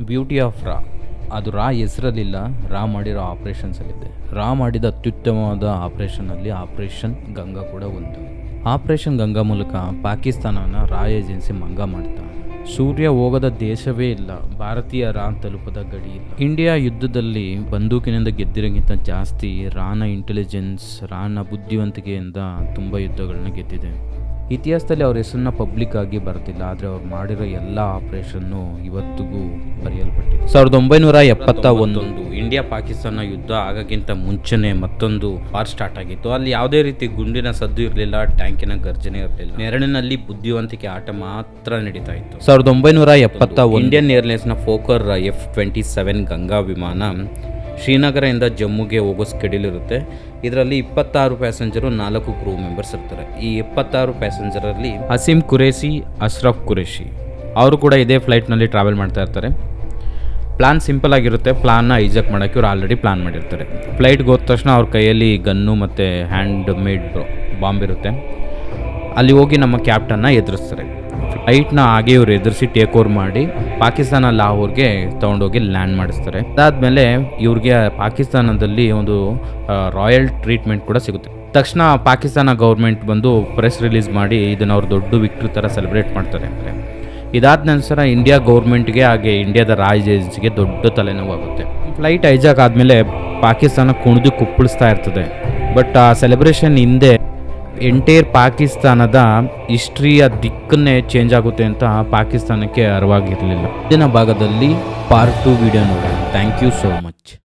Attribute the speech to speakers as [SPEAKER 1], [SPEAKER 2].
[SPEAKER 1] Beauty of raw, ಅದು ರಾ ಹೆಸರಲ್ಲಿಲ್ಲ, ರಾ ಮಾಡಿರೋ ಆಪ್ರೇಷನ್ಸಲ್ಲಿದೆ. ರಾ ಮಾಡಿದ ಅತ್ಯುತ್ತಮವಾದ ಆಪ್ರೇಷನ್ನಲ್ಲಿ ಆಪ್ರೇಷನ್ ಗಂಗಾ ಕೂಡ ಒಂದು. ಆಪ್ರೇಷನ್ ಗಂಗಾ ಮೂಲಕ ಪಾಕಿಸ್ತಾನನ ರಾ ಏಜೆನ್ಸಿ ಮಂಗ ಮಾಡ್ತಾ. ಸೂರ್ಯ ಹೋಗದ ದೇಶವೇ ಇಲ್ಲ, ಭಾರತೀಯ ರಾ ತಲುಪದ ಗಡಿ ಇಲ್ಲ. ಇಂಡಿಯಾ ಯುದ್ಧದಲ್ಲಿ ಬಂದೂಕಿನಿಂದ ಗೆದ್ದಿರೋಕ್ಕಿಂತ ಜಾಸ್ತಿ ರಾನ ಇಂಟೆಲಿಜೆನ್ಸ್, ರಾನ ಬುದ್ಧಿವಂತಿಕೆಯಿಂದ ತುಂಬ ಯುದ್ಧಗಳನ್ನ ಗೆದ್ದಿದೆ. ಇತಿಹಾಸದಲ್ಲಿ ಅವ್ರ ಹೆಸರನ್ನ ಪಬ್ಲಿಕ್ ಆಗಿ ಬರ್ತಿಲ್ಲ, ಆದರೆ ಅವ್ರು ಮಾಡಿರೋ ಎಲ್ಲ ಆಪರೇಷನ್ನು ಇವತ್ತಿಗೂ ಬರೆಯಲ್ಪಟ್ಟಿದೆ. 1971 ಇಂಡಿಯಾ ಪಾಕಿಸ್ತಾನ ಯುದ್ಧ ಆಗೋಕ್ಕಿಂತ ಮುಂಚೆನೇ ಮತ್ತೊಂದು ವಾರ್ ಸ್ಟಾರ್ಟ್ ಆಗಿತ್ತು. ಅಲ್ಲಿ ಯಾವುದೇ ರೀತಿ ಗುಂಡಿನ ಸದ್ದು ಇರಲಿಲ್ಲ, ಟ್ಯಾಂಕಿನ ಗರ್ಜನೆ ಇರಲಿಲ್ಲ, ನೆರಳಿನಲ್ಲಿ ಬುದ್ಧಿವಂತಿಕೆ ಆಟ ಮಾತ್ರ ನಡೀತಾ ಇತ್ತು. 1971 ಇಂಡಿಯನ್ ಏರ್ಲೈನ್ಸ್ನ ಫೋಕರ್ F-27 ಗಂಗಾ ವಿಮಾನ ಶ್ರೀನಗರದಿಂದ ಜಮ್ಮುಗೆ ಹೋಗೋ ಸ್ಕೆಡ್ಯೂಲ್ ಇರುತ್ತೆ. ಇದರಲ್ಲಿ 26 ಪ್ಯಾಸೆಂಜರು, 4 ಕ್ರೂ ಮೆಂಬರ್ಸ್ ಇರ್ತಾರೆ. ಈ 26 ಪ್ಯಾಸೆಂಜರಲ್ಲಿ ಹಸೀಮ್ ಕುರೇಶಿ, ಅಶ್ರಫ್ ಕುರೇಶಿ ಅವರು ಕೂಡ ಇದೇ ಫ್ಲೈಟ್ನಲ್ಲಿ ಟ್ರಾವೆಲ್ ಮಾಡ್ತಾ ಇರ್ತಾರೆ. ಪ್ಲಾನ್ ಸಿಂಪಲ್ ಆಗಿರುತ್ತೆ. ಪ್ಲಾನ್ನ ಹೈಜಾಕ್ ಮಾಡೋಕ್ಕೆ ಇವ್ರು ಆಲ್ರೆಡಿ ಪ್ಲಾನ್ ಮಾಡಿರ್ತಾರೆ. ಫ್ಲೈಟ್ಗೆ ಹೋದ ತಕ್ಷಣ ಅವ್ರ ಕೈಯಲ್ಲಿ ಗನ್ನು ಮತ್ತು ಹ್ಯಾಂಡ್ ಮೇಡ್ ಬಾಂಬ್ ಇರುತ್ತೆ. ಅಲ್ಲಿ ಹೋಗಿ ನಮ್ಮ ಕ್ಯಾಪ್ಟನ್ನ ಎದುರಿಸ್ತಾರೆ. ಫ್ಲೈಟ್ನ ಹಾಗೆ ಇವ್ರು ಎದುರಿಸಿ ಟೇಕ್ ಓವರ್ ಮಾಡಿ ಪಾಕಿಸ್ತಾನ ಲಾಹೋರ್ಗೆ ತೊಗೊಂಡೋಗಿ ಲ್ಯಾಂಡ್ ಮಾಡಿಸ್ತಾರೆ. ಅದಾದಮೇಲೆ ಇವ್ರಿಗೆ ಪಾಕಿಸ್ತಾನದಲ್ಲಿ ಒಂದು ರಾಯಲ್ ಟ್ರೀಟ್ಮೆಂಟ್ ಕೂಡ ಸಿಗುತ್ತೆ. ತಕ್ಷಣ ಪಾಕಿಸ್ತಾನ ಗೌರ್ಮೆಂಟ್ ಬಂದು ಪ್ರೆಸ್ ರಿಲೀಸ್ ಮಾಡಿ ಇದನ್ನು ಅವ್ರು ದೊಡ್ಡ ವಿಕ್ಟ್ರಿ ಥರ ಸೆಲೆಬ್ರೇಟ್ ಮಾಡ್ತಾರೆ. ಇದಾದ ನಂತರ ಇಂಡಿಯಾ ಗೌರ್ಮೆಂಟ್ಗೆ ಹಾಗೆ ಇಂಡಿಯಾದ ರಾಜ್ ಏಜೆನ್ಸಿಗೆ ದೊಡ್ಡ ತಲೆನೋವಾಗುತ್ತೆ. ಫ್ಲೈಟ್ ಹೈಜಾಕ್ ಆದಮೇಲೆ ಪಾಕಿಸ್ತಾನ ಕುಣಿದು ಕುಪ್ಪಳಿಸ್ತಾ ಇರ್ತದೆ. ಬಟ್ ಆ ಸೆಲೆಬ್ರೇಷನ್ ಹಿಂದೆ ಎಂಟೈರ್ ಪಾಕಿಸ್ತಾನದ ಹಿಸ್ಟ್ರಿಯ ದಿಕ್ಕನ್ನೇ ಚೇಂಜ್ ಆಗುತ್ತೆ ಅಂತ ಪಾಕಿಸ್ತಾನಕ್ಕೆ ಅರಿವಾಗಿರಲಿಲ್ಲ. ಮುಂದಿನ ಭಾಗದಲ್ಲಿ ಪಾರ್ಟ್ 2 ವಿಡಿಯೋ ನೋಡಿ. Thank you so much.